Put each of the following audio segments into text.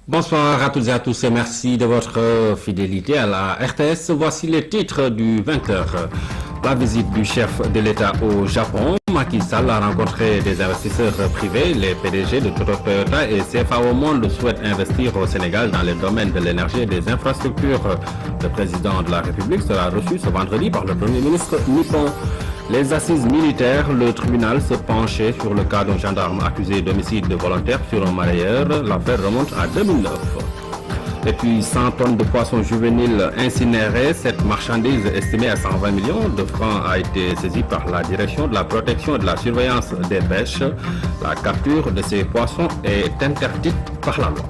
Bonsoir à toutes et à tous et merci de votre fidélité à la RTS. Voici les titres du 20h. La visite du chef de l'État au Japon. Macky Sall a rencontré des investisseurs privés. Les PDG de Toyota et CFAO Monde souhaitent investir au Sénégal dans les domaines de l'énergie et des infrastructures. Le président de la République sera reçu ce vendredi par le Premier ministre nippon. Les assises militaires, le tribunal se penchait sur le cas d'un gendarme accusé d'homicide volontaire sur un marailleur. L'affaire remonte à 2009. Et puis 100 tonnes de poissons juvéniles incinérés. Cette marchandise estimée à 120 millions de francs a été saisie par la direction de la protection et de la surveillance des pêches. La capture de ces poissons est interdite par la loi.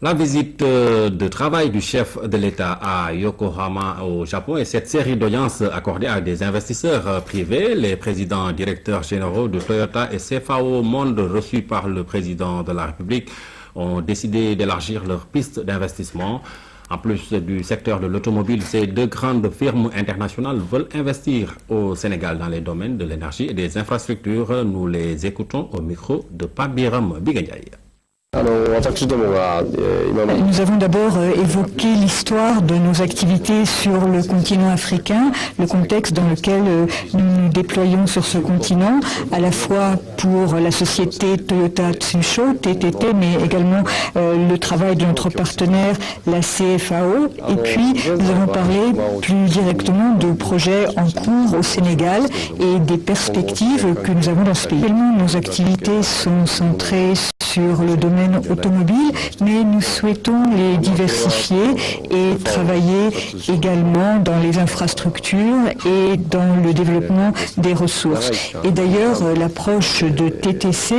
La visite de travail du chef de l'État à Yokohama au Japon et cette série d'audiences accordées à des investisseurs privés, les présidents directeurs généraux de Toyota et CFAO Monde reçus par le président de la République ont décidé d'élargir leurs pistes d'investissement. En plus du secteur de l'automobile, ces deux grandes firmes internationales veulent investir au Sénégal dans les domaines de l'énergie et des infrastructures. Nous les écoutons au micro de Pabiram Biganyay. Nous avons d'abord évoqué l'histoire de nos activités sur le continent africain, le contexte dans lequel nous nous déployons sur ce continent, à la fois pour la société Toyota Tsusho, TTT, mais également le travail de notre partenaire, la CFAO. Et puis, nous avons parlé plus directement de projets en cours au Sénégal et des perspectives que nous avons dans ce pays. Nos activités sont centrées sur le domaine automobile, mais nous souhaitons les diversifier et travailler également dans les infrastructures et dans le développement des ressources. Et d'ailleurs, l'approche de TTC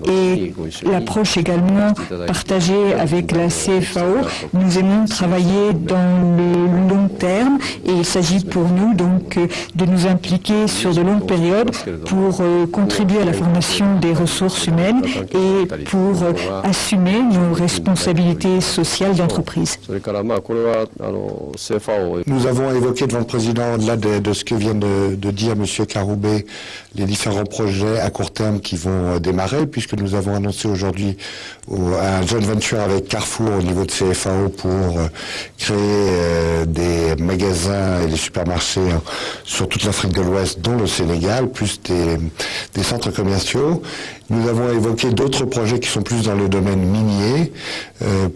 et l'approche également partagée avec la CFAO, nous aimons travailler dans le long terme et il s'agit pour nous donc de nous impliquer sur de longues périodes pour contribuer à la formation des ressources humaines et pour assumer nos responsabilités sociales d'entreprise. Nous avons évoqué devant le président, au-delà de ce que vient de dire M. Karoubé, les différents projets à court terme qui vont démarrer, puisque nous avons annoncé aujourd'hui un joint venture avec Carrefour au niveau de CFAO pour créer des magasins et des supermarchés sur toute l'Afrique de l'Ouest, dont le Sénégal, plus des centres commerciaux. Nous avons évoqué d'autres projets qui sont plus dans le domaine minier.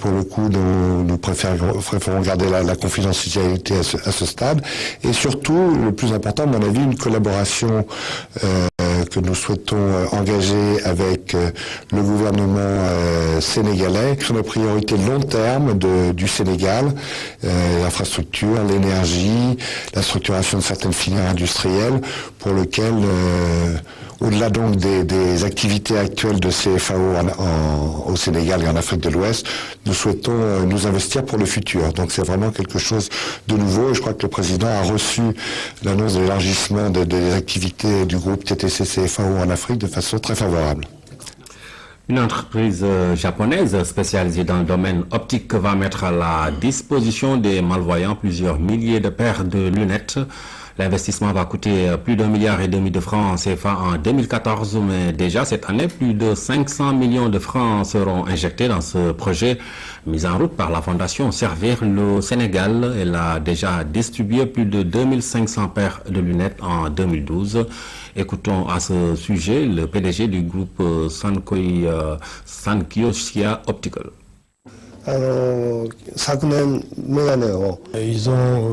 Pour le coup, nous préférons garder la confidentialité à ce stade. Et surtout, le plus important, à mon avis, une collaboration que nous souhaitons engager avec le gouvernement sénégalais sur les priorités long terme du Sénégal, l'infrastructure, l'énergie, la structuration de certaines filières industrielles, pour lesquelles au-delà donc des activités actuelles de CFAO au Sénégal et en Afrique de l'Ouest, nous souhaitons nous investir pour le futur. Donc c'est vraiment quelque chose de nouveau et je crois que le président a reçu l'annonce de l'élargissement des activités du groupe TTC-CFAO en Afrique de façon très favorable. Une entreprise japonaise spécialisée dans le domaine optique va mettre à la disposition des malvoyants plusieurs milliers de paires de lunettes. L'investissement va coûter plus d'1,5 milliard de francs CFA en 2014, mais déjà cette année, plus de 500 millions de francs seront injectés dans ce projet mis en route par la Fondation Servir le Sénégal. Elle a déjà distribué plus de 2500 paires de lunettes en 2012. Écoutons à ce sujet le PDG du groupe Sankyoshia Optical. Ils ont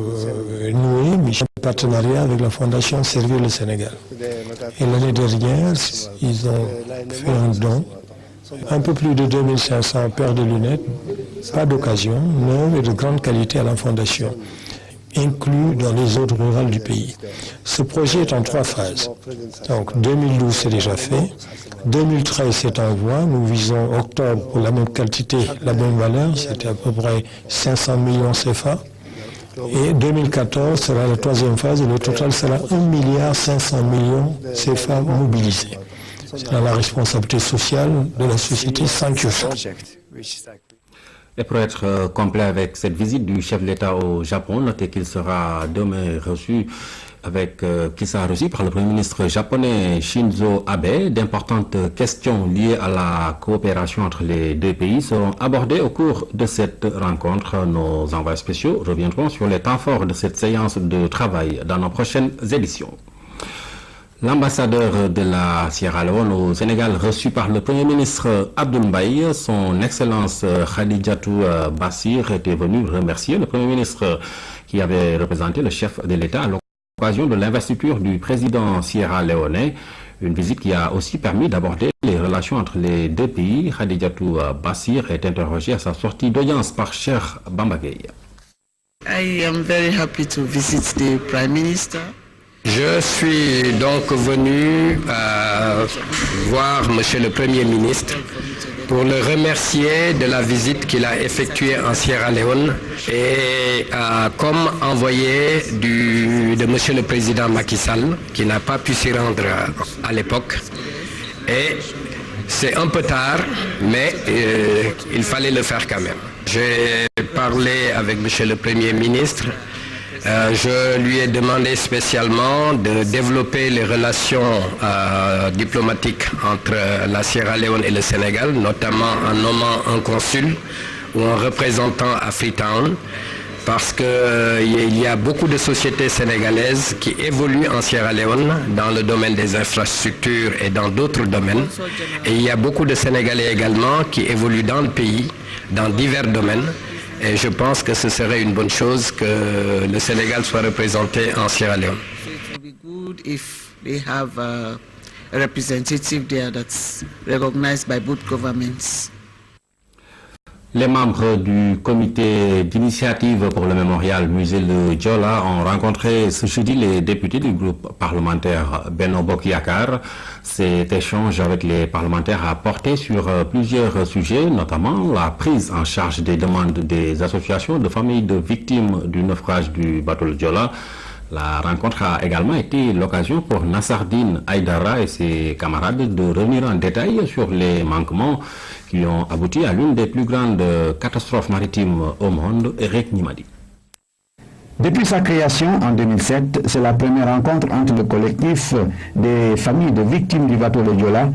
noué un partenariat avec la Fondation Servir le Sénégal. Et l'année dernière, ils ont fait un don, un peu plus de 2500 paires de lunettes, pas d'occasion, neuves et de grande qualité à la Fondation, inclus dans les zones rurales du pays. Ce projet est en 3 phases. Donc 2012 c'est déjà fait, 2013 c'est en voie, nous visons octobre pour la même quantité, la même valeur, c'était à peu près 500 millions CFA. Et 2014 sera la 3e phase et le total sera 1,5 milliard CFA mobilisés. C'est la responsabilité sociale de la société Sankyoshia. Et pour être complet avec cette visite du chef de l'État au Japon, notez qu'il sera demain reçu qui sera reçu par le Premier ministre japonais Shinzo Abe. D'importantes questions liées à la coopération entre les deux pays seront abordées au cours de cette rencontre. Nos envoyés spéciaux reviendront sur les temps forts de cette séance de travail dans nos prochaines éditions. L'ambassadeur de la Sierra Leone au Sénégal reçu par le Premier ministre Abdoul Mbaye, son Excellence Khadijatou Bassir, était venu remercier le Premier ministre qui avait représenté le chef de l'État à l'occasion de l'investiture du président sierra-léonais. Une visite qui a aussi permis d'aborder les relations entre les deux pays. Khadijatou Bassir est interrogé à sa sortie d'audience par Cheikh Bamba Gueye. I am very happy to visit the Prime Minister. Je suis donc venu voir Monsieur le Premier ministre pour le remercier de la visite qu'il a effectuée en Sierra Leone et comme envoyé de Monsieur le Président Macky Sall, qui n'a pas pu s'y rendre à l'époque. Et c'est un peu tard, mais il fallait le faire quand même. J'ai parlé avec Monsieur le Premier ministre. Je lui ai demandé spécialement de développer les relations diplomatiques entre la Sierra Leone et le Sénégal, notamment en nommant un consul ou un représentant à Freetown, parce qu'il y a beaucoup de sociétés sénégalaises qui évoluent en Sierra Leone dans le domaine des infrastructures et dans d'autres domaines. Et il y a beaucoup de Sénégalais également qui évoluent dans le pays, dans divers domaines. Et je pense que ce serait une bonne chose que le Sénégal soit représenté en Sierra Leone. It would be good if they have a representative there that's recognized by both governments. Les membres du comité d'initiative pour le mémorial musée Le Diola ont rencontré ce jeudi les députés du groupe parlementaire Benno Bokk Yakaar. Cet échange avec les parlementaires a porté sur plusieurs sujets, notamment la prise en charge des demandes des associations de familles de victimes du naufrage du bateau Le Diola. La rencontre a également été l'occasion pour Nassardine Aïdara et ses camarades de revenir en détail sur les manquements qui ont abouti à l'une des plus grandes catastrophes maritimes au monde. Eric Nimadi. Depuis sa création en 2007, c'est la première rencontre entre le collectif des familles de victimes du bateau Le Diola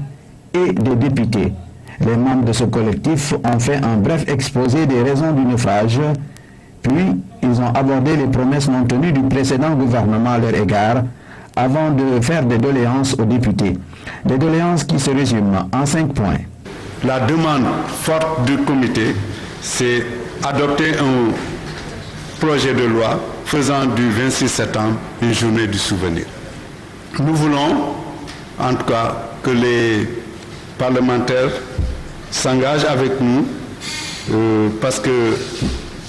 et des députés. Les membres de ce collectif ont fait un bref exposé des raisons du naufrage. Puis, ils ont abordé les promesses non tenues du précédent gouvernement à leur égard avant de faire des doléances aux députés. Des doléances qui se résument en 5 points. La demande forte du comité, c'est adopter un projet de loi faisant du 26 septembre une journée du souvenir. Nous voulons, en tout cas, que les parlementaires s'engagent avec nous parce que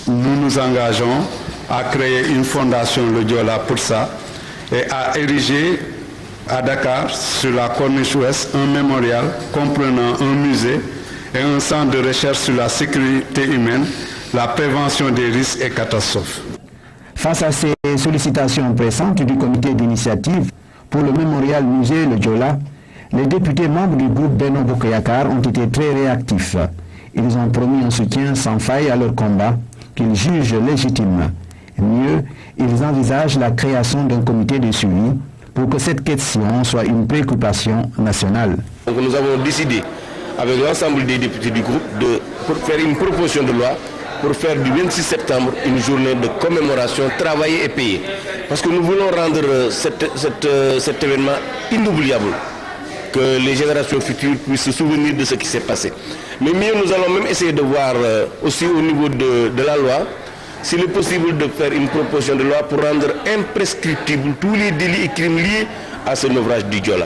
nous nous engageons à créer une fondation Le Diola pour ça et à ériger à Dakar, sur la Corniche Ouest, un mémorial comprenant un musée et un centre de recherche sur la sécurité humaine, la prévention des risques et catastrophes. Face à ces sollicitations pressantes du comité d'initiative pour le mémorial musée Le Diola, les députés membres du groupe Benno Bokk Yakaar ont été très réactifs. Ils ont promis un soutien sans faille à leur combat qu'ils jugent légitime. Mieux, ils envisagent la création d'un comité de suivi pour que cette question soit une préoccupation nationale. Donc nous avons décidé, avec l'ensemble des députés du groupe, de faire une proposition de loi pour faire du 26 septembre une journée de commémoration travaillée et payée. Parce que nous voulons rendre cet événement inoubliable, que les générations futures puissent se souvenir de ce qui s'est passé. Mais mieux, nous allons même essayer de voir aussi au niveau de la loi, s'il est possible de faire une proposition de loi pour rendre imprescriptibles tous les délits et crimes liés à ce naufrage du Diola.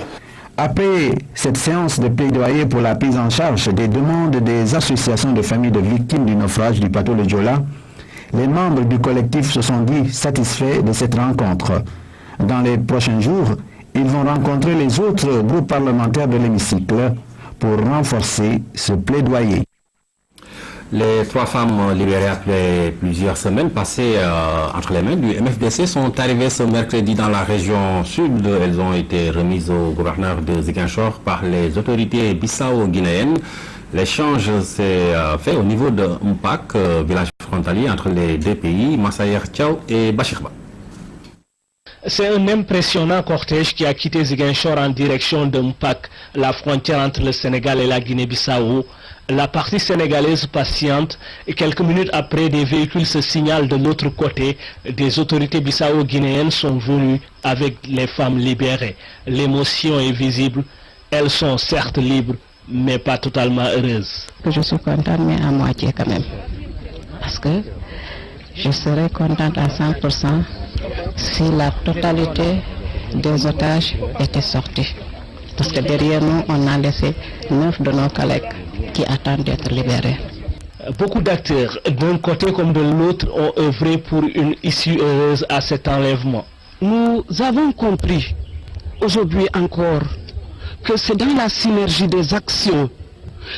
Après cette séance de plaidoyer pour la prise en charge des demandes des associations de familles de victimes du naufrage du bateau Le Diola, les membres du collectif se sont dit satisfaits de cette rencontre. Dans les prochains jours, ils vont rencontrer les autres groupes parlementaires de l'hémicycle pour renforcer ce plaidoyer. Les 3 femmes libérées après plusieurs semaines passées entre les mains du MFDC sont arrivées ce mercredi dans la région sud. Elles ont été remises au gouverneur de Ziguinchor par les autorités bissau-guinéennes. L'échange s'est fait au niveau de Mpak, village frontalier entre les deux pays, Massayer Tchao et Bachirba. C'est un impressionnant cortège qui a quitté Ziguinchor en direction de Mpac, la frontière entre le Sénégal et la Guinée-Bissau. La partie sénégalaise patiente et quelques minutes après, des véhicules se signalent de l'autre côté. Des autorités bissau-guinéennes sont venues avec les femmes libérées. L'émotion est visible. Elles sont certes libres, mais pas totalement heureuses. Je suis contente, mais à moitié quand même. Parce que je serais contente à 100% si la totalité des otages était sortie. Parce que derrière nous, on a laissé 9 de nos collègues qui attendent d'être libérés. Beaucoup d'acteurs, d'un côté comme de l'autre, ont œuvré pour une issue heureuse à cet enlèvement. Nous avons compris, aujourd'hui encore, que c'est dans la synergie des actions,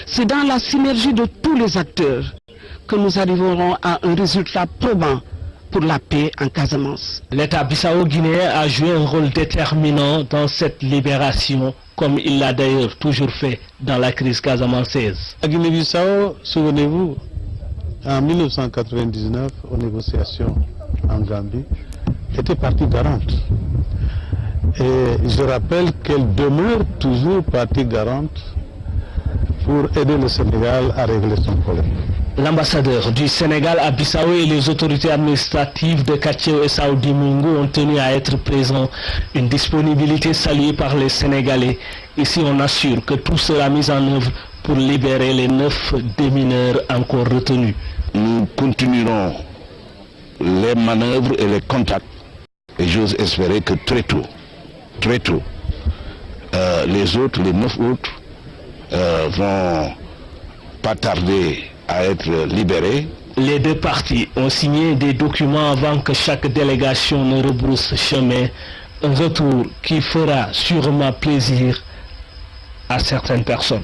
c'est dans la synergie de tous les acteurs que nous arriverons à un résultat probant pour la paix en Casamance. L'État bissau-guinéen a joué un rôle déterminant dans cette libération, comme il l'a d'ailleurs toujours fait dans la crise casamançaise. La Guinée-Bissau, souvenez-vous, en 1999, aux négociations en Gambie, était partie garante. Et je rappelle qu'elle demeure toujours partie garante pour aider le Sénégal à régler son problème. L'ambassadeur du Sénégal à Bissau et les autorités administratives de Katcheo et Saoudi Mungo ont tenu à être présents. Une disponibilité saluée par les Sénégalais. Ici, on assure que tout sera mis en œuvre pour libérer les 9 démineurs encore retenus. Nous continuerons les manœuvres et les contacts. Et j'ose espérer que très tôt, les autres, les 9 autres, vont pas tarder à être libérés. Les deux parties ont signé des documents avant que chaque délégation ne rebrousse chemin. Un retour qui fera sûrement plaisir à certaines personnes.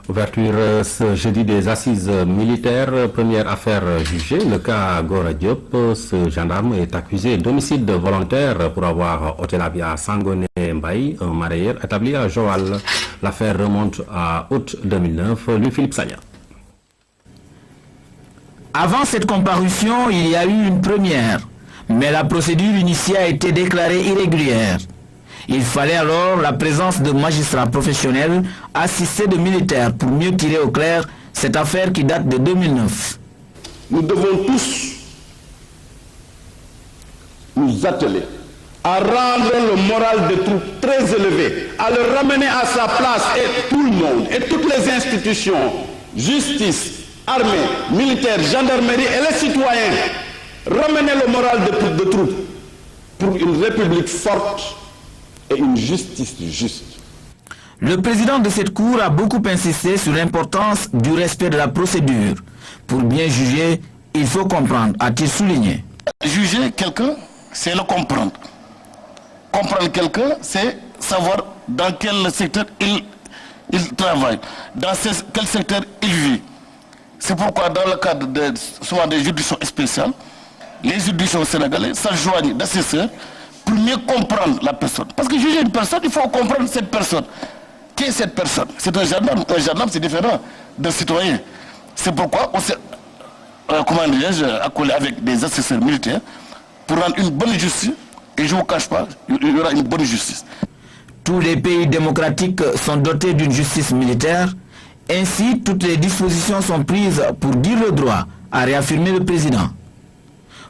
Ouverture ce jeudi des assises militaires, première affaire jugée, le cas Gora Diop. Ce gendarme est accusé d'homicide volontaire pour avoir ôté la vie à Sangone Mbaye, un mareyeur établi à Joal. L'affaire remonte à août 2009. Louis-Philippe Sagna. Avant cette comparution, il y a eu une première, mais la procédure initiée a été déclarée irrégulière. Il fallait alors la présence de magistrats professionnels assistés de militaires pour mieux tirer au clair cette affaire qui date de 2009. Nous devons tous nous atteler à rendre le moral des troupes très élevé, à le ramener à sa place, et tout le monde, et toutes les institutions, justice, armée, militaire, gendarmerie et les citoyens, ramener le moral des troupes pour une république forte et une justice juste. Le président de cette cour a beaucoup insisté sur l'importance du respect de la procédure. Pour bien juger, il faut comprendre, a-t-il souligné. Juger quelqu'un, c'est le comprendre. Comprendre quelqu'un, c'est savoir dans quel secteur il travaille, dans quel secteur il vit. C'est pourquoi dans le cadre soit des juridictions spéciales, les juridictions sénégalaises s'adjoignent d'assesseurs pour mieux comprendre la personne. Parce que juger une personne, il faut comprendre cette personne. Qui est cette personne? C'est un gendarme. Un gendarme, c'est différent d'un citoyen. C'est pourquoi on s'est accolé avec des assesseurs militaires pour rendre une bonne justice. Et je ne vous cache pas, il y aura une bonne justice. Tous les pays démocratiques sont dotés d'une justice militaire. Ainsi, toutes les dispositions sont prises pour dire le droit, a réaffirmé le président.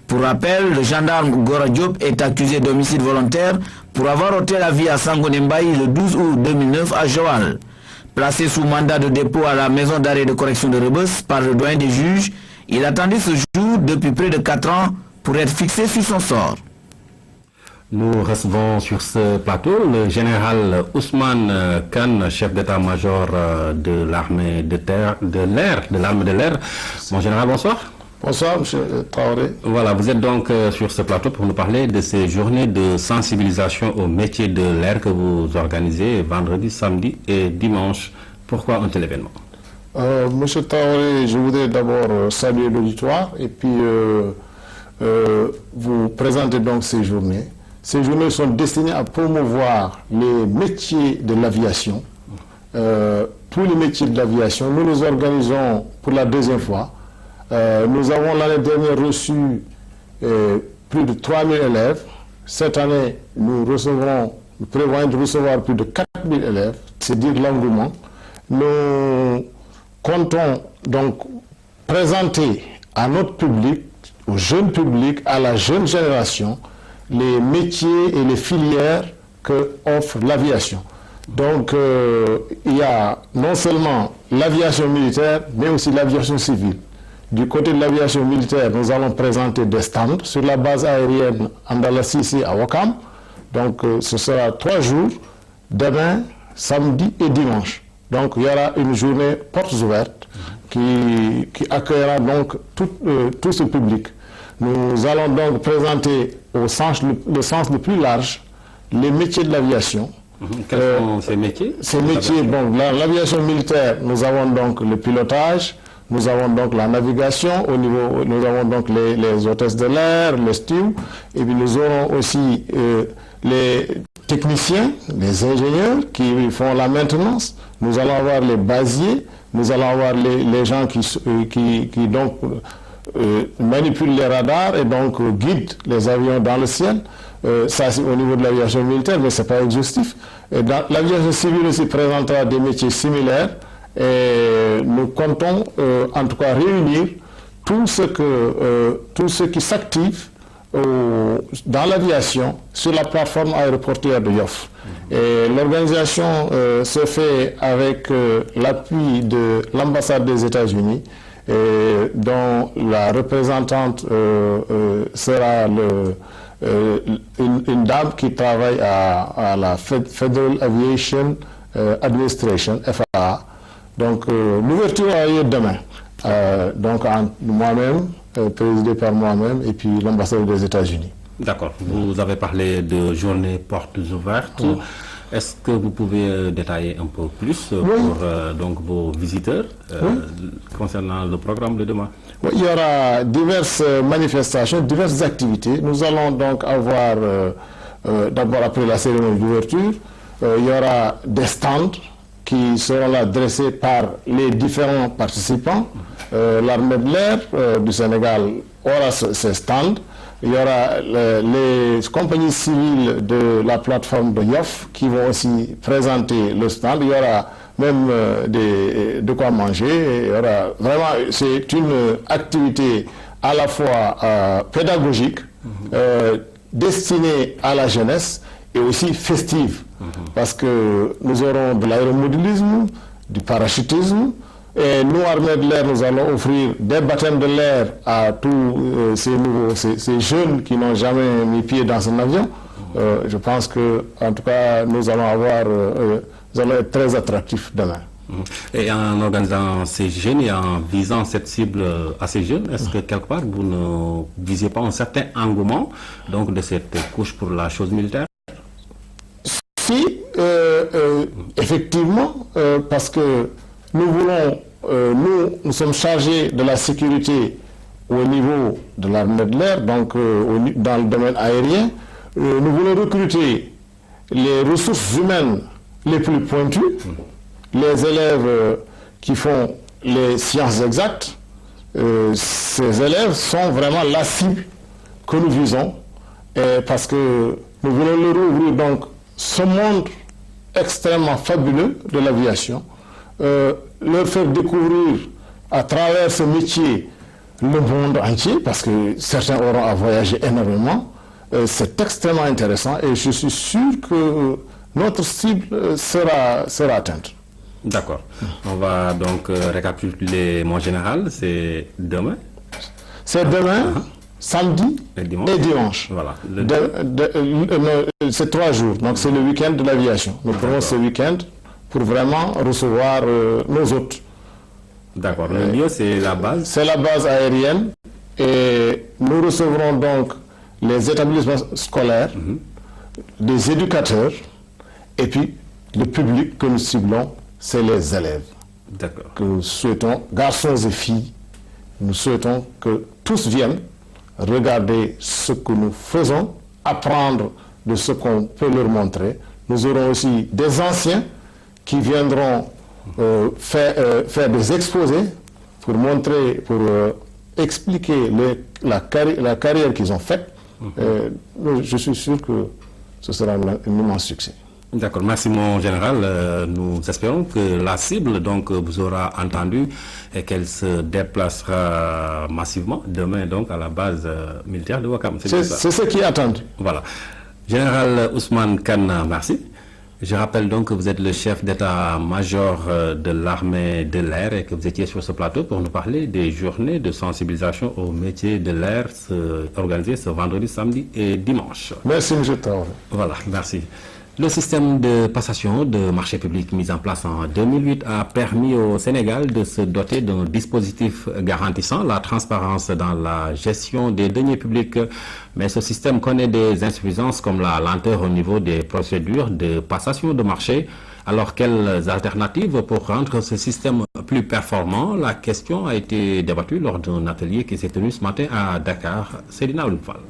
Pour rappel, le gendarme Gora Diop est accusé d'homicide volontaire pour avoir ôté la vie à Sangone Mbaye le 12 août 2009 à Joal. Placé sous mandat de dépôt à la maison d'arrêt de correction de Rebeuss par le doyen des juges, il attendait ce jour depuis près de 4 ans pour être fixé sur son sort. Nous recevons sur ce plateau le général Ousmane Kane, chef d'état-major de l'armée de l'armée de l'air. Mon général, bonsoir. Bonsoir, M. Traoré. Voilà, vous êtes donc sur ce plateau pour nous parler de ces journées de sensibilisation au métier de l'air que vous organisez vendredi, samedi et dimanche. Pourquoi un tel événement? Monsieur Traoré, je voudrais d'abord saluer l'auditoire et puis vous présenter donc ces journées. Ces journées sont destinées à promouvoir les métiers de l'aviation. Tous les métiers de l'aviation, nous les organisons pour la deuxième fois. Nous avons l'année dernière reçu plus de 3000 élèves. Cette année, nous prévoyons de recevoir plus de 4000 élèves, c'est dire l'engouement. Nous comptons donc présenter à notre public, au jeune public, à la jeune génération, les métiers et les filières que offre l'aviation. Donc, il y a non seulement l'aviation militaire, mais aussi l'aviation civile. Du côté de l'aviation militaire, nous allons présenter des stands sur la base aérienne Andala Cissé à Ouakam. Donc, ce sera 3 jours, demain, samedi et dimanche. Donc, il y aura une journée portes ouvertes qui accueillera donc tout ce public. Nous allons donc présenter le sens le plus large les métiers de l'aviation. Quels sont ces métiers? Ces métiers, bon, l'aviation militaire, nous avons donc le pilotage, nous avons donc la navigation, nous avons donc les hôtesses de l'air, les stewards, et puis nous aurons aussi les techniciens, les ingénieurs qui font la maintenance, nous allons avoir les basiers, nous allons avoir les gens qui donc manipulent les radars et donc guident les avions dans le ciel. Ça c'est au niveau de l'aviation militaire, mais ce n'est pas exhaustif. L'aviation civile aussi présentera des métiers similaires et nous comptons en tout cas réunir tout ce qui s'active dans l'aviation sur la plateforme aéroportuaire de Yoff. Et l'organisation se fait avec l'appui de l'ambassade des États-Unis, dont la représentante sera une dame qui travaille à la Federal Aviation Administration, FAA. Donc l'ouverture a lieu demain. Donc moi-même, présidé par moi-même, et puis l'ambassade des États-Unis. D'accord. Vous avez parlé de journée portes ouvertes. Oui. Est-ce que vous pouvez détailler un peu plus pour donc vos visiteurs concernant le programme de demain? Oui, il y aura diverses manifestations, diverses activités. Nous allons donc avoir, d'abord après la cérémonie d'ouverture, il y aura des stands qui seront là dressés par les différents participants. L'armée de l'air du Sénégal aura ces stands. Il y aura les compagnies civiles de la plateforme de Yoff qui vont aussi présenter le stand. Il y aura même de quoi manger. Il y aura vraiment, c'est une activité à la fois pédagogique, destinée à la jeunesse et aussi festive. Parce que nous aurons de l'aéromodélisme, du parachutisme. Et nous, armée de l'air, nous allons offrir des baptêmes de l'air à tous ces jeunes qui n'ont jamais mis pied dans un avion. Je pense que, en tout cas, nous allons être très attractifs demain. Et en organisant ces jeunes et en visant cette cible assez jeune, est-ce que quelque part vous ne visez pas un certain engouement donc, de cette couche pour la chose militaire? Si, effectivement, parce que nous voulons, nous sommes chargés de la sécurité au niveau de l'armée de l'air, donc dans le domaine aérien. Nous voulons recruter les ressources humaines les plus pointues, les élèves qui font les sciences exactes. Ces élèves sont vraiment la cible que nous visons, parce que nous voulons leur ouvrir donc ce monde extrêmement fabuleux de l'aviation, leur faire découvrir à travers ce métier le monde entier, parce que certains auront à voyager énormément. C'est extrêmement intéressant et je suis sûr que notre cible sera atteinte. D'accord. On va donc récapituler mon général, c'est demain. C'est demain, samedi et dimanche. Voilà. C'est 3 jours, donc c'est le week-end de l'aviation. Nous prenons ce week-end pour vraiment recevoir nos hôtes. D'accord. Le lieu, c'est la base? C'est la base aérienne et nous recevrons donc les établissements scolaires, des éducateurs et puis le public que nous ciblons, c'est les élèves. D'accord. Que nous souhaitons, garçons et filles, nous souhaitons que tous viennent regarder ce que nous faisons, apprendre de ce qu'on peut leur montrer. Nous aurons aussi des anciens qui viendront faire des exposés pour montrer, pour expliquer la carrière qu'ils ont faite Je suis sûr que ce sera un immense succès. D'accord, merci mon général. Nous espérons que la cible donc vous aura entendu et qu'elle se déplacera massivement demain donc à la base militaire de Ouakam. C'est ce qui est attendu. Voilà. Général Ousmane Kane, merci. Je rappelle donc que vous êtes le chef d'état-major de l'armée de l'air et que vous étiez sur ce plateau pour nous parler des journées de sensibilisation au métier de l'air organisées ce vendredi, samedi et dimanche. Merci, M. Traoré. Voilà, merci. Le système de passation de marché public mis en place en 2008 a permis au Sénégal de se doter d'un dispositif garantissant la transparence dans la gestion des deniers publics. Mais ce système connaît des insuffisances comme la lenteur au niveau des procédures de passation de marché. Alors, quelles alternatives pour rendre ce système plus performant? La question a été débattue lors d'un atelier qui s'est tenu ce matin à Dakar. Céline Oulfal.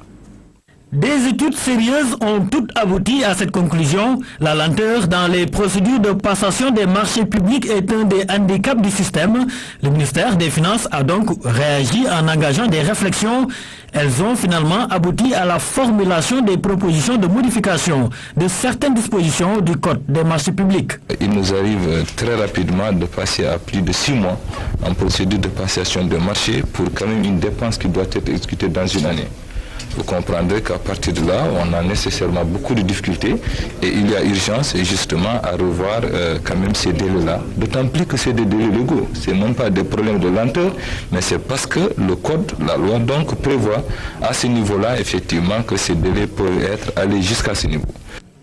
Des études sérieuses ont toutes abouti à cette conclusion. La lenteur dans les procédures de passation des marchés publics est un des handicaps du système. Le ministère des Finances a donc réagi en engageant des réflexions. Elles ont finalement abouti à la formulation des propositions de modification de certaines dispositions du Code des marchés publics. Il nous arrive très rapidement de passer à plus de 6 mois en procédure de passation de marché pour quand même une dépense qui doit être exécutée dans une année. Vous comprendrez qu'à partir de là, on a nécessairement beaucoup de difficultés et il y a urgence justement à revoir quand même ces délais-là. D'autant plus que c'est des délais légaux. Ce n'est même pas des problèmes de lenteur, mais c'est parce que le code, la loi donc prévoit à ce niveau-là effectivement que ces délais peuvent être allés jusqu'à ce niveau.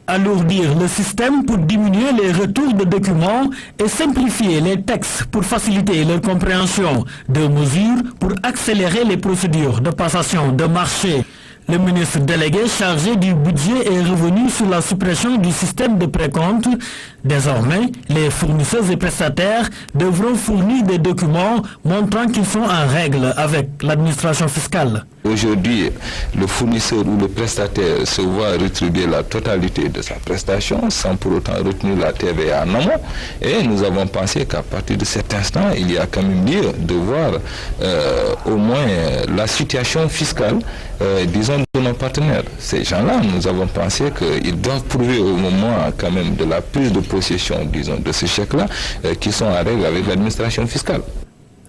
Alourdir le système pour diminuer les retours de documents et simplifier les textes pour faciliter leur compréhension, de mesures pour accélérer les procédures de passation de marché. Le ministre délégué chargé du budget est revenu sur la suppression du système de précompte. Désormais, les fournisseurs et prestataires devront fournir des documents montrant qu'ils sont en règle avec l'administration fiscale. Aujourd'hui, le fournisseur ou le prestataire se voit rétribuer la totalité de sa prestation sans pour autant retenir la TVA en amont. Et nous avons pensé qu'à partir de cet instant, il y a quand même lieu de voir au moins la situation fiscale, disons, de nos partenaires. Ces gens-là, nous avons pensé qu'ils doivent prouver au moment quand même de la prise de possession, disons, de ce chèque-là, qu'ils sont en règle avec l'administration fiscale.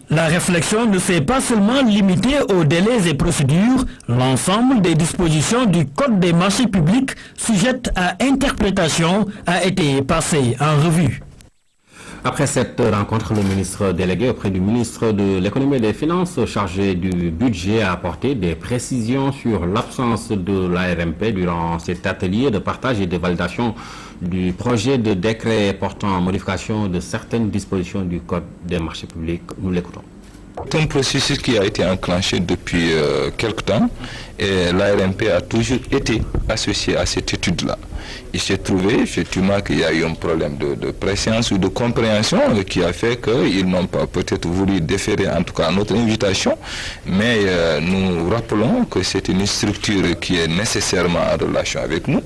La réflexion ne s'est pas seulement limitée aux délais et procédures. L'ensemble des dispositions du Code des marchés publics sujettes à interprétation a été passé en revue. Après cette rencontre, le ministre délégué auprès du ministre de l'économie et des finances chargé du budget a apporté des précisions sur l'absence de l'ARMP durant cet atelier de partage et de validation du projet de décret portant modification de certaines dispositions du Code des marchés publics. Nous l'écoutons. C'est un processus qui a été enclenché depuis quelque temps et l'ARMP a toujours été associé à cette étude-là. Il s'est trouvé effectivement qu'il y a eu un problème de préscience ou de compréhension qui a fait qu'ils n'ont pas peut-être voulu déférer en tout cas à notre invitation, mais nous rappelons que c'est une structure qui est nécessairement en relation avec nous.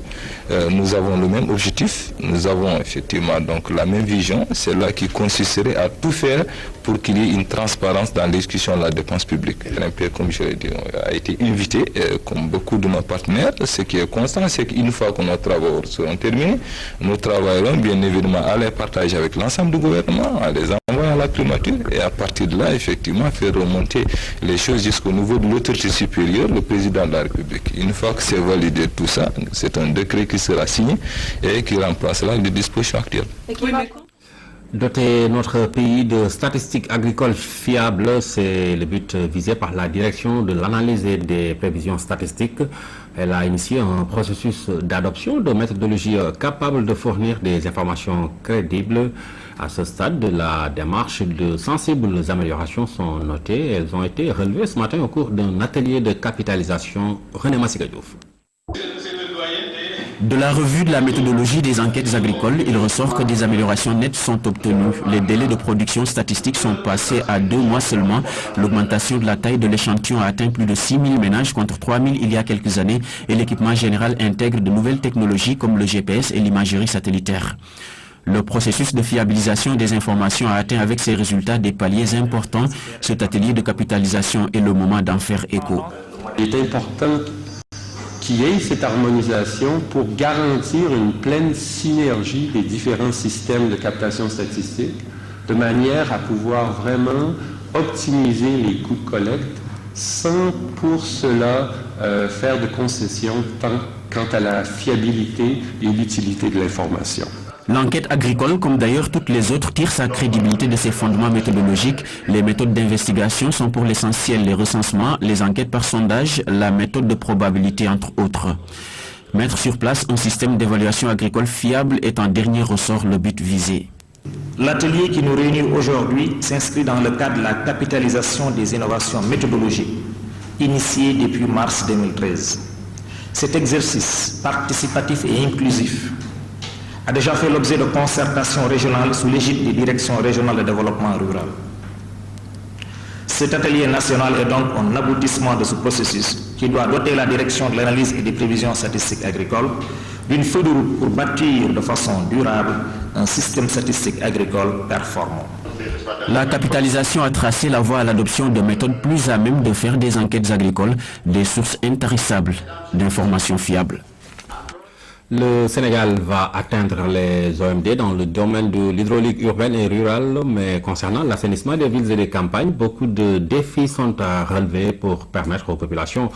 Nous avons le même objectif, nous avons effectivement donc la même vision, c'est là qui consisterait à tout faire pour qu'il y ait une transparence dans l'exécution de la dépense publique. L'ARMP, comme je l'ai dit, a été invité, comme beaucoup de nos partenaires. Ce qui est constant, c'est qu'une fois que nos travaux seront terminés, nous travaillerons bien évidemment à les partager avec l'ensemble du gouvernement, à les envoyer à la primature et à partir de là, effectivement, faire remonter les choses jusqu'au niveau de l'autorité supérieure, le président de la République. Une fois que c'est validé tout ça, c'est un décret qui sera signé et qui remplacera les dispositions actuelles. Doter notre pays de statistiques agricoles fiables, c'est le but visé par la direction de l'analyse et des prévisions statistiques. Elle a initié un processus d'adoption de méthodologies capables de fournir des informations crédibles. À ce stade de la démarche, de sensibles améliorations sont notées. Elles ont été relevées ce matin au cours d'un atelier de capitalisation. René Massigadiouf. De la revue de la méthodologie des enquêtes agricoles, il ressort que des améliorations nettes sont obtenues. Les délais de production statistique sont passés à 2 mois seulement. L'augmentation de la taille de l'échantillon a atteint plus de 6 000 ménages contre 3 000 il y a quelques années et l'équipement général intègre de nouvelles technologies comme le GPS et l'imagerie satellitaire. Le processus de fiabilisation des informations a atteint avec ses résultats des paliers importants. Cet atelier de capitalisation est le moment d'en faire écho. Il est important qu'il y ait cette harmonisation pour garantir une pleine synergie des différents systèmes de captation statistique, de manière à pouvoir vraiment optimiser les coûts de collecte sans pour cela faire de concessions quant à la fiabilité et l'utilité de l'information. L'enquête agricole, comme d'ailleurs toutes les autres, tire sa crédibilité de ses fondements méthodologiques. Les méthodes d'investigation sont pour l'essentiel les recensements, les enquêtes par sondage, la méthode de probabilité entre autres. Mettre sur place un système d'évaluation agricole fiable est en dernier ressort le but visé. L'atelier qui nous réunit aujourd'hui s'inscrit dans le cadre de la capitalisation des innovations méthodologiques initiée depuis mars 2013. Cet exercice participatif et inclusif a déjà fait l'objet de concertations régionales sous l'égide des directions régionales de développement rural. Cet atelier national est donc un aboutissement de ce processus qui doit doter la direction de l'analyse et des prévisions statistiques agricoles d'une feuille de route pour bâtir de façon durable un système statistique agricole performant. La capitalisation a tracé la voie à l'adoption de méthodes plus à même de faire des enquêtes agricoles des sources intarissables d'informations fiables. Le Sénégal va atteindre les OMD dans le domaine de l'hydraulique urbaine et rurale, mais concernant l'assainissement des villes et des campagnes, beaucoup de défis sont à relever pour permettre aux populations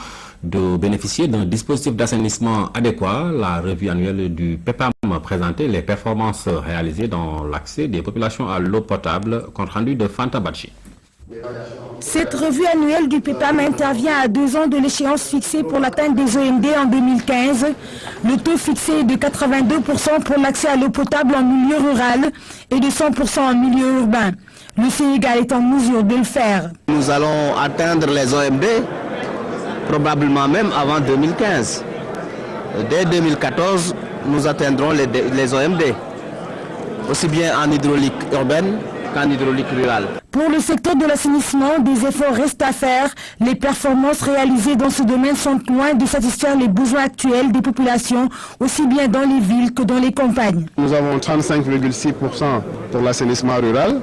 de bénéficier d'un dispositif d'assainissement adéquat. La revue annuelle du PEPAM présentait les performances réalisées dans l'accès des populations à l'eau potable, compte rendu de Fanta Bachi. Cette revue annuelle du PEPAM intervient à 2 ans de l'échéance fixée pour l'atteinte des OMD en 2015. Le taux fixé est de 82% pour l'accès à l'eau potable en milieu rural et de 100% en milieu urbain. Le Sénégal est en mesure de le faire. Nous allons atteindre les OMD, probablement même avant 2015. Dès 2014, nous atteindrons les OMD, aussi bien en hydraulique urbaine qu'en hydraulique rurale. Pour le secteur de l'assainissement, des efforts restent à faire. Les performances réalisées dans ce domaine sont loin de satisfaire les besoins actuels des populations, aussi bien dans les villes que dans les campagnes. Nous avons 35,6% pour l'assainissement rural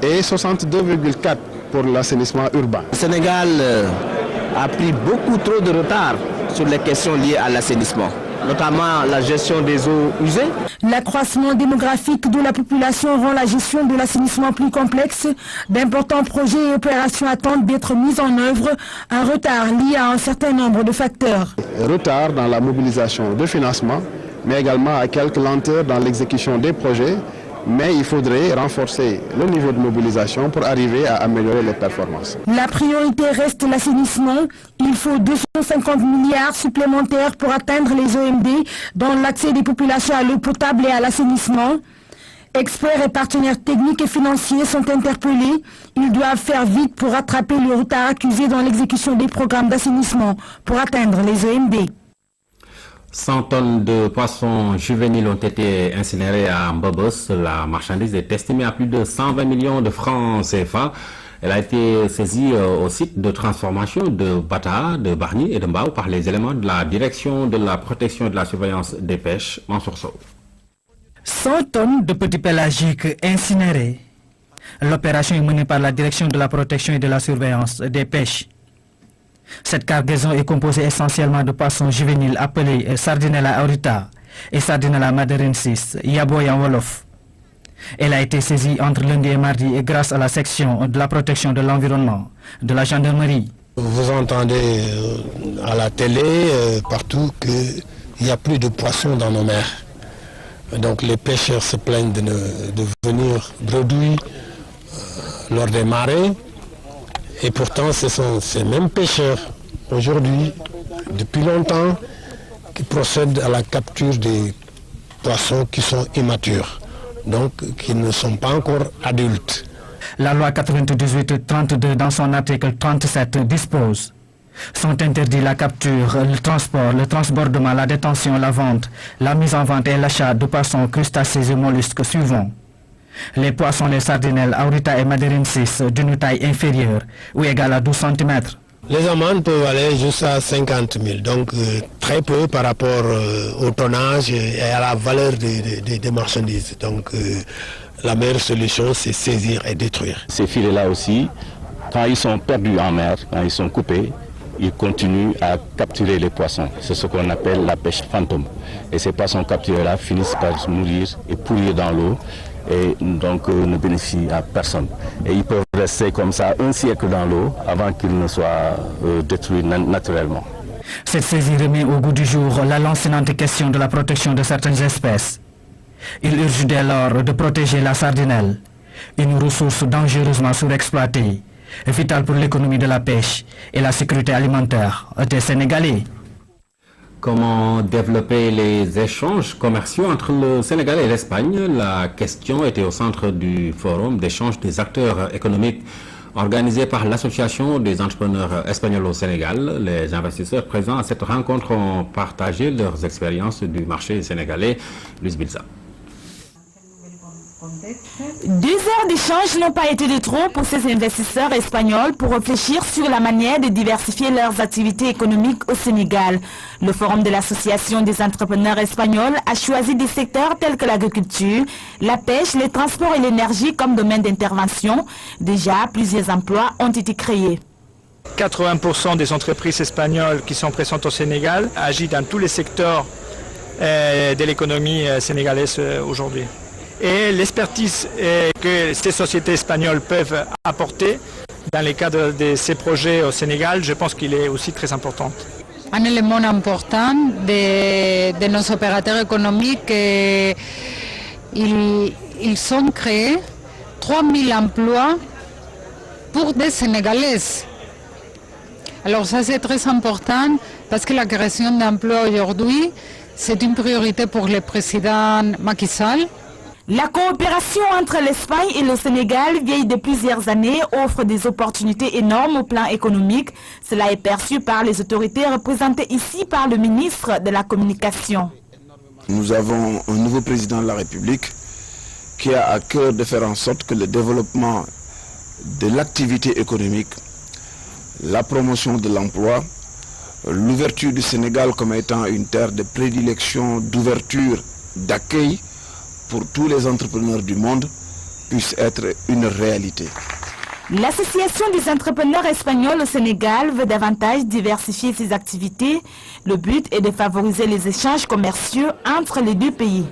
et 62,4% pour l'assainissement urbain. Le Sénégal a pris beaucoup trop de retard sur les questions liées à l'assainissement, notamment la gestion des eaux usées. L'accroissement démographique de la population rend la gestion de l'assainissement plus complexe. D'importants projets et opérations attendent d'être mis en œuvre. Un retard lié à un certain nombre de facteurs. Retard dans la mobilisation de financement, mais également à quelques lenteurs dans l'exécution des projets. Mais il faudrait renforcer le niveau de mobilisation pour arriver à améliorer les performances. La priorité reste l'assainissement. Il faut 250 milliards supplémentaires pour atteindre les OMD dans l'accès des populations à l'eau potable et à l'assainissement. Experts et partenaires techniques et financiers sont interpellés. Ils doivent faire vite pour rattraper le retard accusé dans l'exécution des programmes d'assainissement pour atteindre les OMD. 100 tonnes de poissons juvéniles ont été incinérées à Mbobos. La marchandise est estimée à plus de 120 millions de francs CFA. Elle a été saisie au site de transformation de Bata, de Bargny et de Mbao par les éléments de la direction de la protection et de la surveillance des pêches, Mansour Sow. 100 tonnes de petits pélagiques incinérés. L'opération est menée par la direction de la protection et de la surveillance des pêches. Cette cargaison est composée essentiellement de poissons juvéniles appelés Sardinella aurita et Sardinella madeirensis, Yaboy en Wolof. Elle a été saisie entre lundi et mardi et grâce à la section de la protection de l'environnement de la gendarmerie. Vous entendez à la télé, partout, qu'il n'y a plus de poissons dans nos mers. Donc les pêcheurs se plaignent de venir bredouilles lors des marées. Et pourtant, ce sont ces mêmes pêcheurs, aujourd'hui, depuis longtemps, qui procèdent à la capture des poissons qui sont immatures, donc qui ne sont pas encore adultes. La loi 98-32, dans son article 37, dispose: sont interdits la capture, le transport, le transbordement, la détention, la vente, la mise en vente et l'achat de poissons, crustacés et mollusques suivants. Les poissons, les sardinelles, aurita et madeirensis d'une taille inférieure ou égale à 12 cm. Les amendes peuvent aller jusqu'à 50 000, donc très peu par rapport au tonnage et à la valeur des marchandises. Donc la meilleure solution, c'est saisir et détruire. Ces filets-là aussi, quand ils sont perdus en mer, quand ils sont coupés, ils continuent à capturer les poissons. C'est ce qu'on appelle la pêche fantôme. Et ces poissons capturés-là finissent par mourir et pourrir dans l'eau et donc ne bénéficient à personne. Et ils peuvent rester comme ça un siècle dans l'eau avant qu'ils ne soient détruits naturellement. Cette saisie remet au goût du jour la lancinante question de la protection de certaines espèces. Il urge dès lors de protéger la sardinelle, une ressource dangereusement surexploitée, vitale pour l'économie de la pêche et la sécurité alimentaire des Sénégalais. Comment développer les échanges commerciaux entre le Sénégal et l'Espagne? La question était au centre du forum d'échange des acteurs économiques organisé par l'Association des entrepreneurs espagnols au Sénégal. Les investisseurs présents à cette rencontre ont partagé leurs expériences du marché sénégalais. Luis Bilza. 2 heures d'échange n'ont pas été de trop pour ces investisseurs espagnols pour réfléchir sur la manière de diversifier leurs activités économiques au Sénégal. Le forum de l'Association des entrepreneurs espagnols a choisi des secteurs tels que l'agriculture, la pêche, les transports et l'énergie comme domaine d'intervention. Déjà, plusieurs emplois ont été créés. 80% des entreprises espagnoles qui sont présentes au Sénégal agissent dans tous les secteurs de l'économie sénégalaise aujourd'hui. Et l'expertise que ces sociétés espagnoles peuvent apporter dans le cadre de ces projets au Sénégal, je pense qu'il est aussi très important. Un élément important de nos opérateurs économiques, ils ont créé 3000 emplois pour des Sénégalaises. Alors ça c'est très important parce que la création d'emplois aujourd'hui, c'est une priorité pour le président Macky Sall. La coopération entre l'Espagne et le Sénégal, vieille de plusieurs années, offre des opportunités énormes au plan économique. Cela est perçu par les autorités représentées ici par le ministre de la Communication. Nous avons un nouveau président de la République qui a à cœur de faire en sorte que le développement de l'activité économique, la promotion de l'emploi, l'ouverture du Sénégal comme étant une terre de prédilection, d'ouverture, d'accueil, pour tous les entrepreneurs du monde puisse être une réalité. L'Association des entrepreneurs espagnols au Sénégal veut davantage diversifier ses activités. Le but est de favoriser les échanges commerciaux entre les deux pays.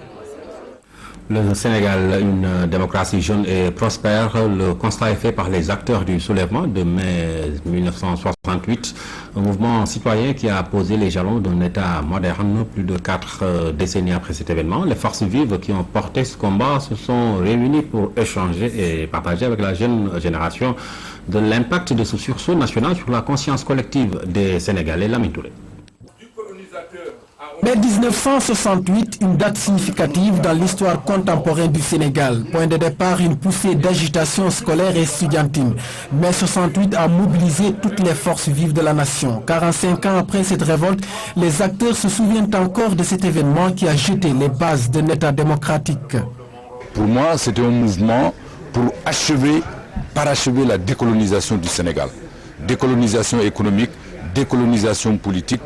Le Sénégal, une démocratie jeune et prospère, le constat est fait par les acteurs du soulèvement de mai 1968, un mouvement citoyen qui a posé les jalons d'un État moderne plus de 4 décennies après cet événement. Les forces vives qui ont porté ce combat se sont réunies pour échanger et partager avec la jeune génération de l'impact de ce sursaut national sur la conscience collective des Sénégalais. Lamine Touré. Mai 1968, une date significative dans l'histoire contemporaine du Sénégal. Point de départ, une poussée d'agitation scolaire et estudiantine. Mai 68 a mobilisé toutes les forces vives de la nation. 45 ans après cette révolte, les acteurs se souviennent encore de cet événement qui a jeté les bases d'un État démocratique. Pour moi, c'était un mouvement pour parachever la décolonisation du Sénégal. Décolonisation économique, décolonisation politique,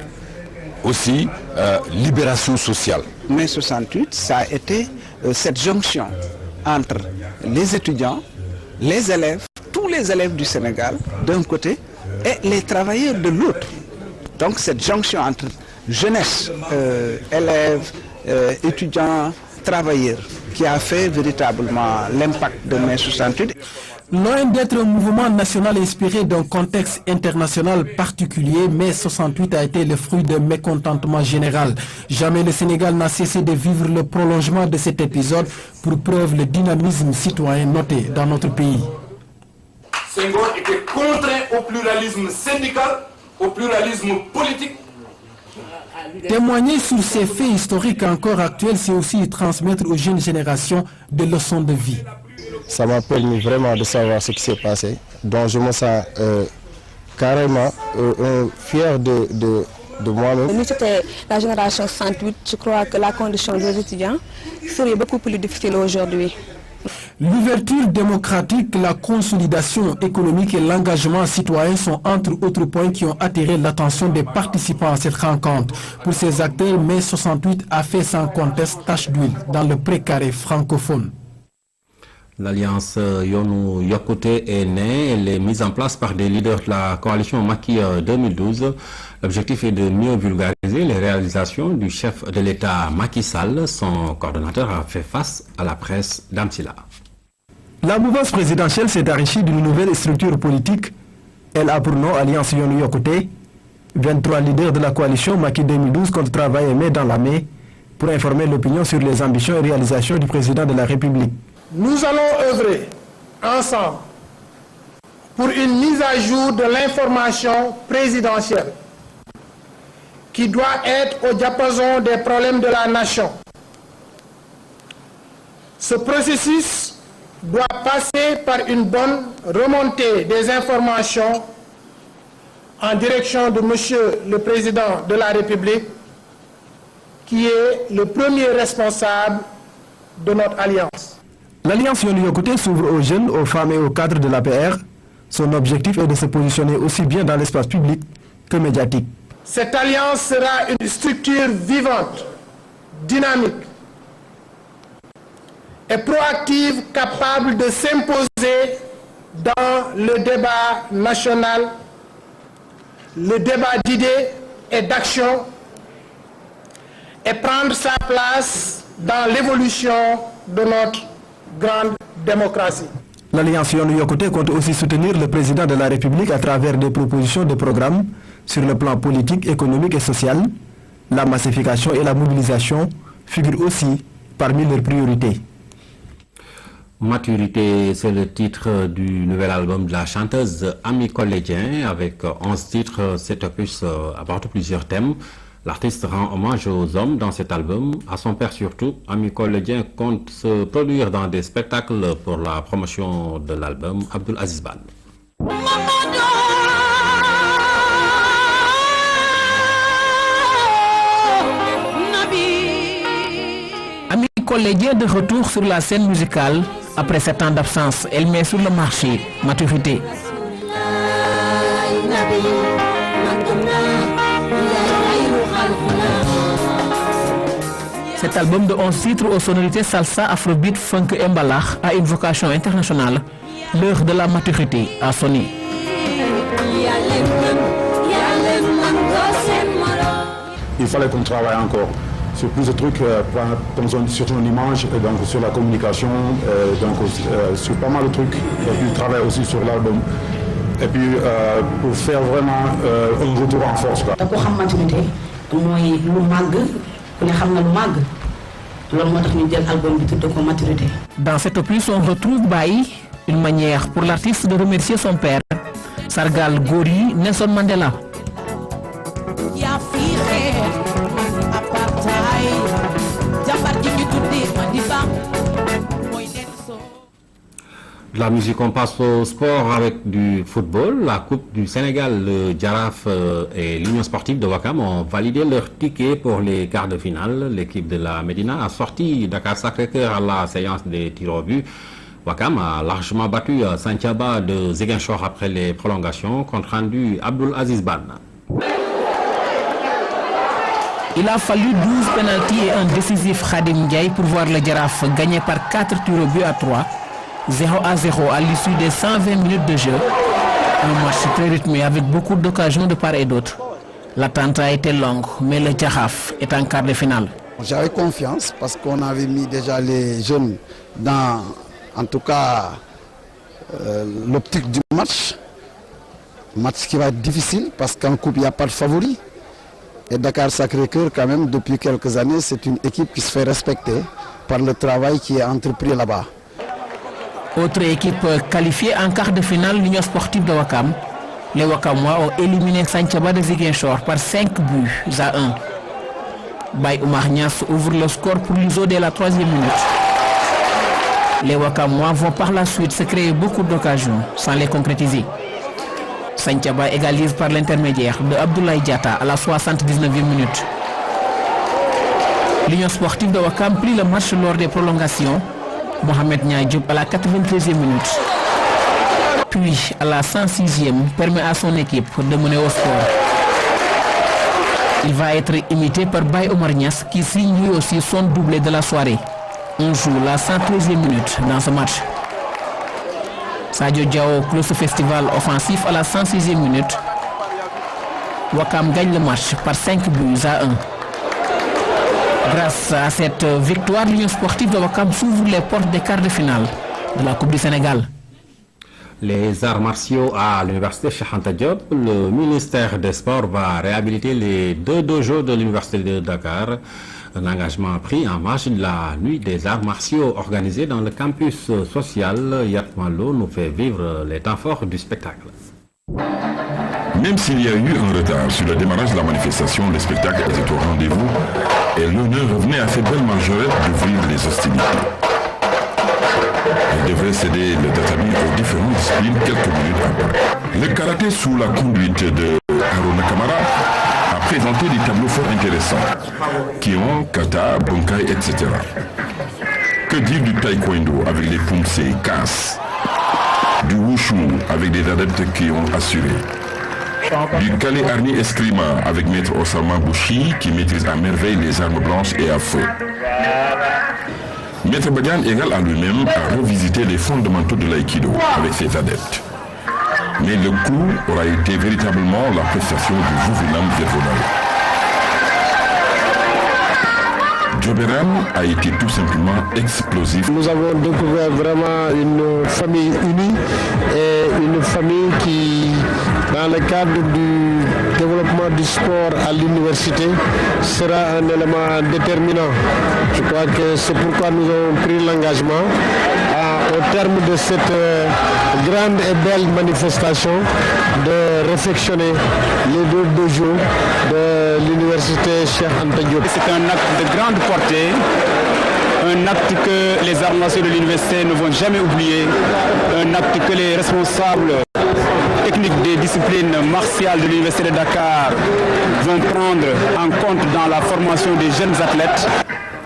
aussi libération sociale. Mai 68, ça a été cette jonction entre les étudiants, les élèves, tous les élèves du Sénégal d'un côté et les travailleurs de l'autre. Donc cette jonction entre jeunesse, élèves, étudiants, travailleurs qui a fait véritablement l'impact de mai 68. Loin d'être un mouvement national inspiré d'un contexte international particulier, mai 68 a été le fruit d'un mécontentement général. Jamais le Sénégal n'a cessé de vivre le prolongement de cet épisode, pour preuve le dynamisme citoyen noté dans notre pays. Senghor était contraint au pluralisme syndical, au pluralisme politique. Témoigner sur ces faits historiques encore actuels, c'est aussi transmettre aux jeunes générations des leçons de vie. Ça m'a permis vraiment de savoir ce qui s'est passé. Donc je me sens carrément fier de moi-même. Nous, c'était la génération 68. Je crois que la condition des étudiants serait beaucoup plus difficile aujourd'hui. L'ouverture démocratique, la consolidation économique et l'engagement citoyen sont entre autres points qui ont attiré l'attention des participants à cette rencontre. Pour ces acteurs, mai 68 a fait sans conteste tache d'huile dans le précaré francophone. L'alliance Yoonu Yokkute est née. Elle est mise en place par des leaders de la coalition Macky 2012. L'objectif est de mieux vulgariser les réalisations du chef de l'État Macky Sall. Son coordonnateur a fait face à la presse d'Amsila. La mouvance présidentielle s'est enrichie d'une nouvelle structure politique. Elle a pour nom Alliance Yoonu Yokkute. 23 leaders de la coalition Macky 2012 comptent travailler main dans la main pour informer l'opinion sur les ambitions et réalisations du président de la République. Nous allons œuvrer ensemble pour une mise à jour de l'information présidentielle qui doit être au diapason des problèmes de la nation. Ce processus doit passer par une bonne remontée des informations en direction de Monsieur le Président de la République, qui est le premier responsable de notre alliance. L'Alliance Yoonu Yokkute s'ouvre aux jeunes, aux femmes et aux cadres de l'APR. Son objectif est de se positionner aussi bien dans l'espace public que médiatique. Cette alliance sera une structure vivante, dynamique et proactive, capable de s'imposer dans le débat national, le débat d'idées et d'actions, et prendre sa place dans l'évolution de notre grande démocratie. L'Alliance Yoonu Yokkute compte aussi soutenir le président de la République à travers des propositions de programmes sur le plan politique, économique et social. La massification et la mobilisation figurent aussi parmi leurs priorités. Maturité, c'est le titre du nouvel album de la chanteuse Ami Collégien. Avec 11 titres, cet opus aborde plusieurs thèmes. L'artiste rend hommage aux hommes dans cet album, à son père surtout. Ami Collégien compte se produire dans des spectacles pour la promotion de l'album. Abdul Aziz Ban. Ami Collégien de retour sur la scène musicale. Après 7 ans d'absence, elle met sur le marché Maturité. Cet album de 11 titres aux sonorités salsa, afrobeat, funk et mbalax a une vocation internationale. L'heure de la maturité a sonné. Il fallait qu'on travaille encore sur plus de trucs sur son image, et donc sur la communication, sur pas mal de trucs. Et puis travailler aussi sur l'album. Et puis pour faire vraiment un retour en force. Dans cet opus, on retrouve Baye, une manière pour l'artiste de remercier son père, Sargal Gori Nelson Mandela. De la musique, on passe au sport avec du football. La Coupe du Sénégal, le Jaraaf et l'Union sportive de Ouakam ont validé leur ticket pour les quarts de finale. L'équipe de la Médina a sorti Dakar Sacré-Cœur à la séance des tirs au but. Ouakam a largement battu Santhiaba de Ziguinchor après les prolongations. Compte rendu Abdul Aziz Ban. Il a fallu 12 pénaltys et un décisif Khadim Ndiaye pour voir le Jaraaf gagner par 4 tirs au but à 3. 0-0 à l'issue des 120 minutes de jeu. Un match très rythmé avec beaucoup d'occasions de part et d'autre. L'attente a été longue, mais le Jaraaf est en quart de finale. J'avais confiance parce qu'on avait mis déjà les jeunes dans, en tout cas, l'optique du match. Match qui va être difficile parce qu'en coupe, il n'y a pas de favori. Et Dakar Sacré-Cœur, quand même, depuis quelques années, c'est une équipe qui se fait respecter par le travail qui est entrepris là-bas. Autre équipe qualifiée en quart de finale, l'Union sportive de Ouakam. Les Ouakamois ont éliminé Santhiaba de Ziguinchor par 5 buts à 1. Baye Oumar Niass ouvre le score pour l'ISO dès la 3e minute. Les Ouakamois vont par la suite se créer beaucoup d'occasions sans les concrétiser. Santhiaba égalise par l'intermédiaire de Abdoulaye Diatta à la 79e minute. L'Union sportive de Ouakam prit le match lors des prolongations. Mohamed Nia Diop à la 93e minute. Puis à la 106e permet à son équipe de mener au score. Il va être imité par Baye Oumar Niass qui signe lui aussi son doublé de la soirée. On joue la 113e minute dans ce match. Sadio Diao clôt ce festival offensif à la 106e minute. Ouakam gagne le match par 5 buts à 1. Grâce à cette victoire, l'Union sportive de Ouakam s'ouvre les portes des quarts de finale de la Coupe du Sénégal. Les arts martiaux à l'université Cheikh Anta Diop, le ministère des Sports va réhabiliter les 2 dojos de l'université de Dakar. Un engagement pris en marge de la nuit des arts martiaux organisée dans le campus social. Yatmalo nous fait vivre les temps forts du spectacle. Même s'il y a eu un retard sur le démarrage de la manifestation, le spectacle était au rendez-vous et l'honneur revenait à cette belle majorette d'ouvrir les hostilités. Elle devrait céder le tatami aux différentes disciplines quelques minutes après. Le karaté sous la conduite de Haruna Kamara a présenté des tableaux fort intéressants, Kion, Kata, Bunkai, etc. Que dire du taekwondo avec les Pumse, Kas, du Wushu avec des adeptes qui ont assuré, du Kale Arni Eskrima avec maître Osama Bouchi qui maîtrise à merveille les armes blanches et à feu. Maître Badian égal à lui-même a revisité les fondamentaux de l'aïkido avec ses adeptes. Mais le coup aura été véritablement la prestation du Jouvenam Vergonal. Joberam a été tout simplement explosif. Nous avons découvert vraiment une famille unie et une famille qui, dans le cadre du développement du sport à l'université, sera un élément déterminant. Je crois que c'est pourquoi nous avons pris l'engagement au terme de cette grande et belle manifestation de réfectionner les 2 dojos de l'université Cheikh Anta Diop. C'est un acte de grande portée, un acte que les arts martiaux de l'université ne vont jamais oublier, un acte que les responsables techniques des disciplines martiales de l'université de Dakar vont prendre en compte dans la formation des jeunes athlètes.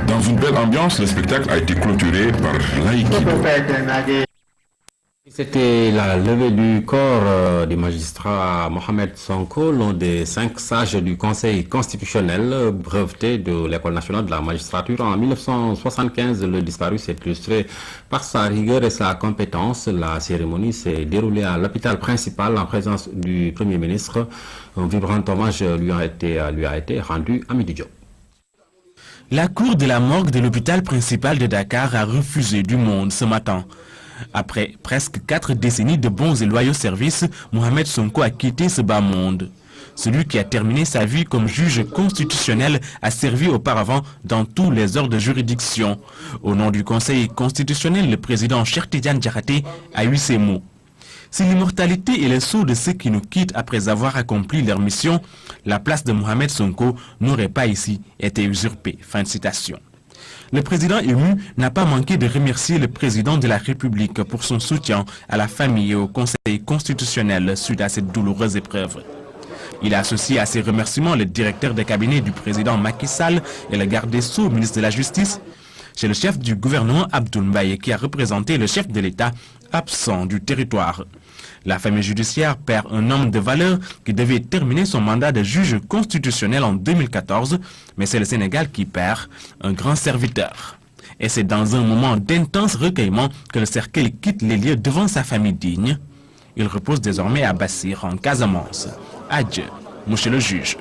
Dans une belle ambiance, le spectacle a été clôturé par l'aïkido. C'était la levée du corps du magistrat Mohamed Sonko, l'un des 5 sages du Conseil constitutionnel, breveté de l'École nationale de la magistrature. En 1975, le disparu s'est illustré par sa rigueur et sa compétence. La cérémonie s'est déroulée à l'hôpital principal en présence du Premier ministre. Un vibrant hommage lui a été rendu à midi. La cour de la morgue de l'hôpital principal de Dakar a refusé du monde ce matin. Après presque 4 décennies de bons et loyaux services, Mohamed Sonko a quitté ce bas monde. Celui qui a terminé sa vie comme juge constitutionnel a servi auparavant dans tous les ordres de juridiction. Au nom du Conseil constitutionnel, le président Cheikh Tidiane Diakhaté a eu ces mots. Si l'immortalité est le sceau de ceux qui nous quittent après avoir accompli leur mission, la place de Mohamed Sonko n'aurait pas ici été usurpée. Fin de citation. Le président ému n'a pas manqué de remercier le président de la République pour son soutien à la famille et au Conseil constitutionnel suite à cette douloureuse épreuve. Il a associé à ses remerciements le directeur de cabinet du président Macky Sall et le garde des Sceaux, ministre de la Justice, chez le chef du gouvernement Abdoul Mbaye qui a représenté le chef de l'État absent du territoire. La famille judiciaire perd un homme de valeur qui devait terminer son mandat de juge constitutionnel en 2014, mais c'est le Sénégal qui perd un grand serviteur. Et c'est dans un moment d'intense recueillement que le cercueil quitte les lieux devant sa famille digne. Il repose désormais à Bassir, en Casamance. Adieu, monsieur le juge.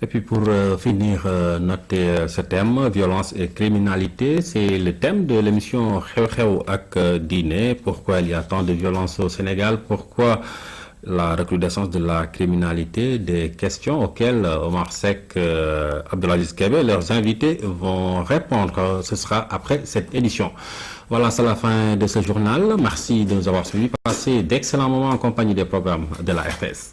Et puis pour finir, noter ce thème, violence et criminalité, c'est le thème de l'émission Kheu ak Dîner. Pourquoi il y a tant de violence au Sénégal? Pourquoi la recrudescence de la criminalité? Des questions auxquelles Omar Seck, Abdelaziz Kébé, leurs invités vont répondre. Ce sera après cette édition. Voilà, c'est la fin de ce journal. Merci de nous avoir suivis. Passez d'excellents moments en compagnie des programmes de la RTS.